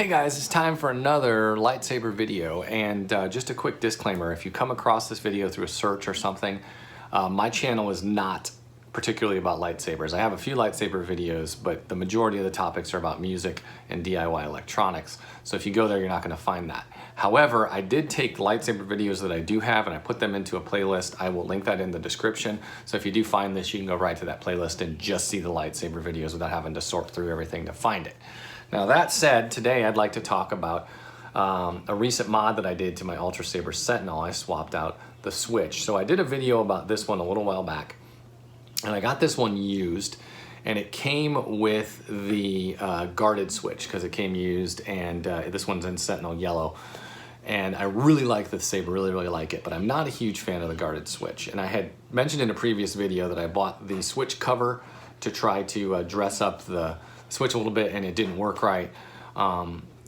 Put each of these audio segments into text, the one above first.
Hey guys, it's time for another lightsaber video, and just a quick disclaimer, if you come across this video through a search or something, my channel is not particularly about lightsabers. I have a few lightsaber videos, but the majority of the topics are about music and DIY electronics. So if you go there, you're not going to find that. However, I did take lightsaber videos that I do have and I put them into a playlist. I will link that in the description. So if you do find this, you can go right to that playlist and just see the lightsaber videos without having to sort through everything to find it. Now that said, today I'd like to talk about a recent mod that I did to my Ultrasabers Sentinel. I swapped out the switch. So I did a video about this one a little while back, and I got this one used, and it came with the guarded switch because it came used, and this one's in Sentinel yellow. And I really like the saber, really like it, but I'm not a huge fan of the guarded switch. And I had mentioned in a previous video that I bought the switch cover to try to dress up the switch a little bit, and it didn't work right.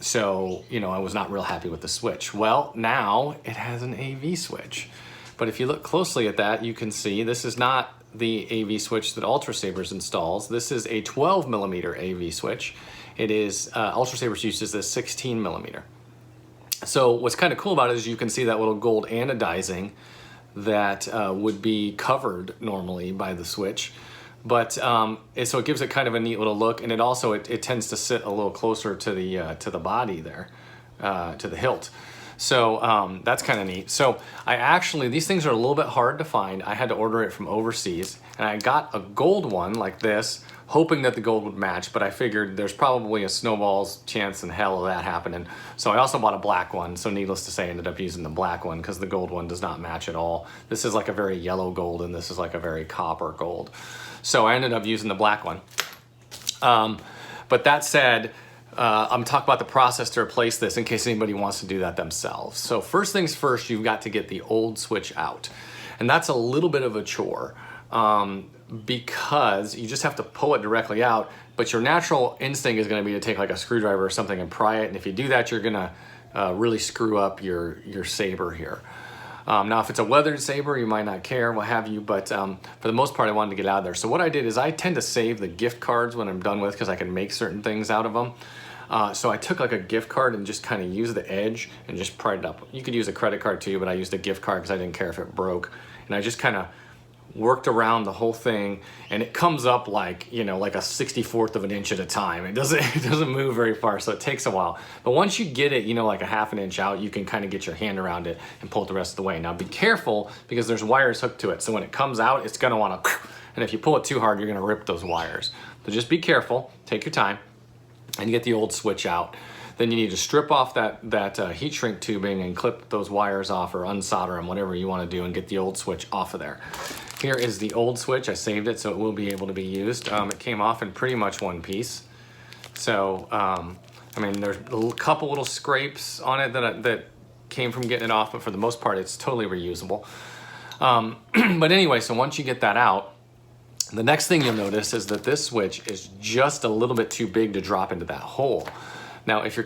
So, you know, I was not real happy with the switch. Well, now it has an AV switch. But if you look closely at that, you can see this is not the AV switch that Ultrasabers installs. This is a 12mm AV switch. It is, Ultrasabers uses this 16mm. So what's kind of cool about it is you can see that little gold anodizing that would be covered normally by the switch. But so it gives it kind of a neat little look, and it also it tends to sit a little closer to the body there, to the hilt. So that's kind of neat. So I actually, these things are a little bit hard to find. I had to order it from overseas, and I got a gold one like this, hoping that the gold would match, but I figured there's probably a snowball's chance in hell of that happening. So I also bought a black one, so needless to say, I ended up using the black one because the gold one does not match at all. This is like a very yellow gold, and this is like a very copper gold. So I ended up using the black one. But that said, I'm talking about the process to replace this in case anybody wants to do that themselves. So first things first, you've got to get the old switch out. And that's a little bit of a chore because you just have to pull it directly out, but your natural instinct is gonna be to take like a screwdriver or something and pry it. And if you do that, you're gonna really screw up your saber here. Now, if it's a weathered saber, you might not care, what have you, but for the most part, I wanted to get out of there. So what I did is I tend to save the gift cards when I'm done with because I can make certain things out of them. So I took like a gift card and just kind of used the edge and just pried it up. You could use a credit card too, but I used a gift card because I didn't care if it broke. And I just kind of worked around the whole thing, and it comes up like, you know, like a 64th of an inch at a time. It doesn't move very far, so it takes a while. But once you get it, you know, like a ½ inch out, you can kind of get your hand around it and pull it the rest of the way. Now be careful because there's wires hooked to it, so when it comes out, it's gonna wanna, and if you pull it too hard, you're gonna rip those wires. So just be careful, take your time, and you get the old switch out. Then you need to strip off that heat shrink tubing and clip those wires off or unsolder them, whatever you want to do, and get the old switch off of there. Here is the old switch. I saved it so it will be able to be used. It came off in pretty much one piece. So, I mean, there's a couple little scrapes on it that came from getting it off, but for the most part, it's totally reusable. But anyway, so once you get that out, the next thing you'll notice is that this switch is just a little bit too big to drop into that hole. Now, if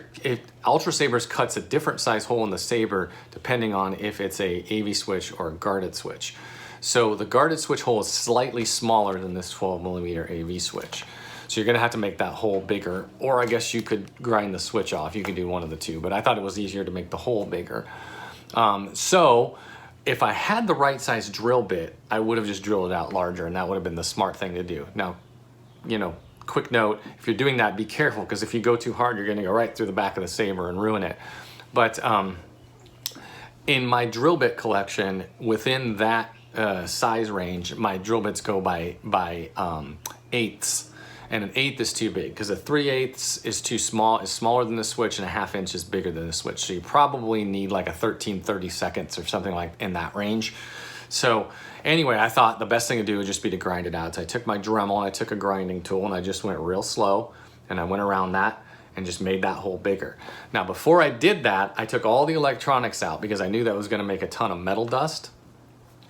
Ultrasabers cuts a different size hole in the saber depending on if it's a AV switch or a guarded switch. So the guarded switch hole is slightly smaller than this 12mm AV switch. So you're gonna have to make that hole bigger, or I guess you could grind the switch off. You can do one of the two, but I thought it was easier to make the hole bigger. So if I had the right size drill bit, I would have just drilled it out larger, and that would have been the smart thing to do. Now, you know, quick note, if you're doing that, be careful, because if you go too hard, you're gonna go right through the back of the saber and ruin it. But in my drill bit collection, within that size range, my drill bits go by eighths, and an eighth is too big because a 3/8 is too small, is smaller than the switch, and a ½ inch is bigger than the switch. So you probably need like a 13/32 or something like in that range. So anyway, I thought the best thing to do would just be to grind it out. So I took my Dremel and I took a grinding tool and I just went real slow, and I went around that and just made that hole bigger. Now, before I did that, I took all the electronics out because I knew that was gonna make a ton of metal dust.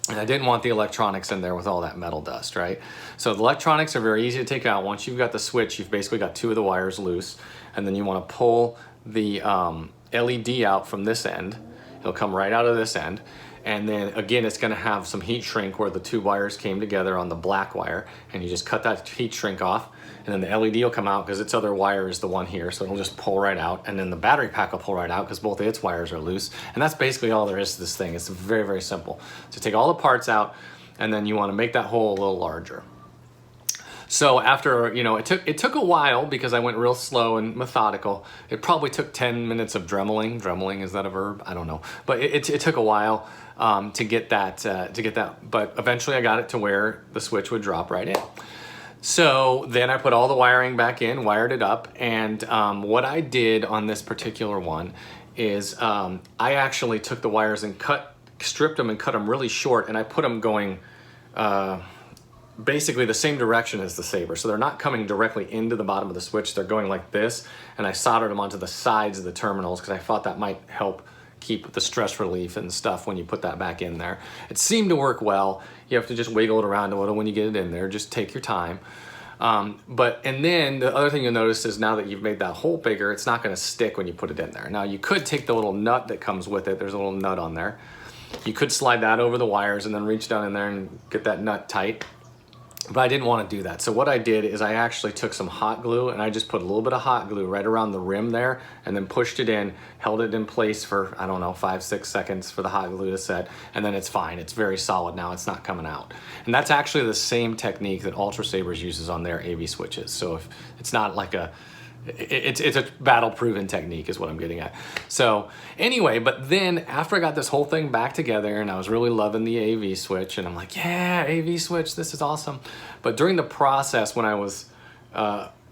And I didn't want the electronics in there with all that metal dust, right? So the electronics are very easy to take out. Once you've got the switch, you've basically got 2 of the wires loose, and then you wanna pull the LED out from this end. It'll come right out of this end. And then again, it's gonna have some heat shrink where the two wires came together on the black wire, and you just cut that heat shrink off, and then the LED will come out because its other wire is the one here, so it'll just pull right out, and then the battery pack will pull right out because both of its wires are loose. And that's basically all there is to this thing. It's very, very simple. So take all the parts out, and then you wanna make that hole a little larger. So after, you know, it took a while because I went real slow and methodical. It probably took 10 minutes of dremeling. Dremeling, is that a verb? I don't know. But it took a while to get that. But eventually I got it to where the switch would drop right in. So then I put all the wiring back in, wired it up. And what I did on this particular one is I actually took the wires and stripped them and cut them really short. And I put them going basically the same direction as the saber. So they're not coming directly into the bottom of the switch, they're going like this, and I soldered them onto the sides of the terminals because I thought that might help keep the stress relief and stuff when you put that back in there. It seemed to work well. You have to just wiggle it around a little when you get it in there, just take your time. And then the other thing you'll notice is now that you've made that hole bigger, it's not gonna stick when you put it in there. Now you could take the little nut that comes with it, there's a little nut on there. You could slide that over the wires and then reach down in there and get that nut tight. But I didn't want to do that. So what I did is I actually took some hot glue and I just put a little bit of hot glue right around the rim there and then pushed it in, held it in place for, I don't know, 5-6 seconds for the hot glue to set, and then it's fine. It's very solid now, it's not coming out. And that's actually the same technique that Ultrasabers uses on their AV switches. So if it's not like it's a battle-proven technique is what I'm getting at. So anyway, but then after I got this whole thing back together and I was really loving the AV switch and I'm like, yeah, AV switch, this is awesome. But during the process when I was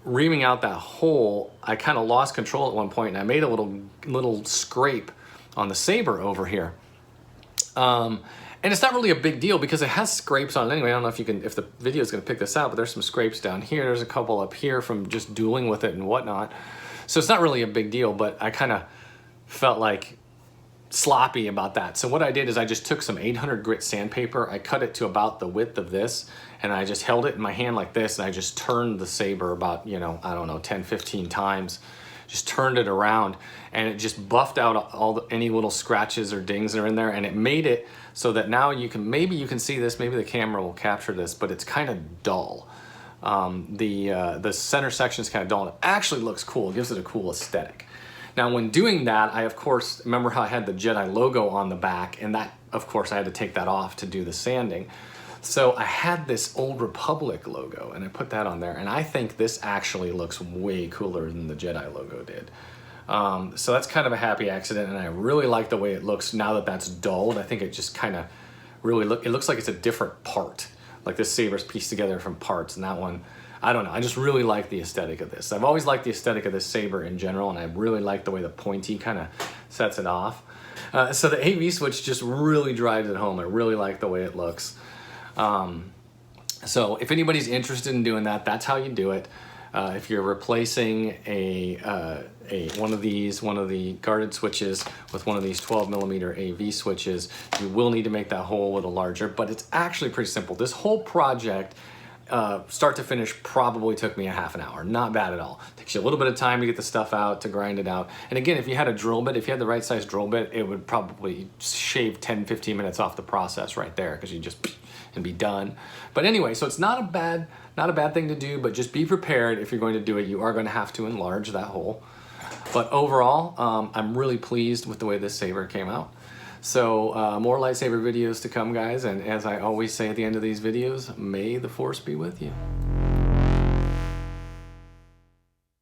reaming out that hole, I kind of lost control at one point and I made a little scrape on the saber over here. And it's not really a big deal because it has scrapes on it anyway. I don't know if the video is going to pick this out, but there's some scrapes down here. There's a couple up here from just dueling with it and whatnot. So it's not really a big deal, but I kind of felt like sloppy about that. So what I did is I just took some 800 grit sandpaper. I cut it to about the width of this, and I just held it in my hand like this, and I just turned the saber about, you know, I don't know, 10, 15 times. Just turned it around, and it just buffed out any little scratches or dings that are in there, and it made it so that now maybe you can see this, maybe the camera will capture this, but it's kind of dull. The center section is kind of dull. It actually looks cool. It gives it a cool aesthetic. Now when doing that, I of course, remember how I had the Jedi logo on the back, and that, of course, I had to take that off to do the sanding. So I had this Old Republic logo and I put that on there, and I think this actually looks way cooler than the Jedi logo did. So that's kind of a happy accident, and I really like the way it looks now that that's dulled. I think it just kind of really it looks like it's a different part, like this saber's pieced together from parts, and that one, I don't know, I just really like the aesthetic of this. I've always liked the aesthetic of this saber in general, and I really like the way the pointy kind of sets it off. So the AV switch just really drives it home. I really like the way it looks. So if anybody's interested in doing that, that's how you do it. If you're replacing one of the guarded switches with one of these 12mm AV switches, you will need to make that hole a little larger, but it's actually pretty simple. This whole project, start to finish, probably took me a half an hour. Not bad at all. Takes you a little bit of time to get the stuff out, to grind it out. And again, if you had a drill bit, if you had the right size drill bit, it would probably shave 10-15 minutes off the process right there, because you just and be done. But anyway, so it's not a bad thing to do, but just be prepared. If you're going to do it, you are going to have to enlarge that hole. But overall, I'm really pleased with the way this saber came out. So more lightsaber videos to come, guys, and as I always say at the end of these videos, may the Force be with you.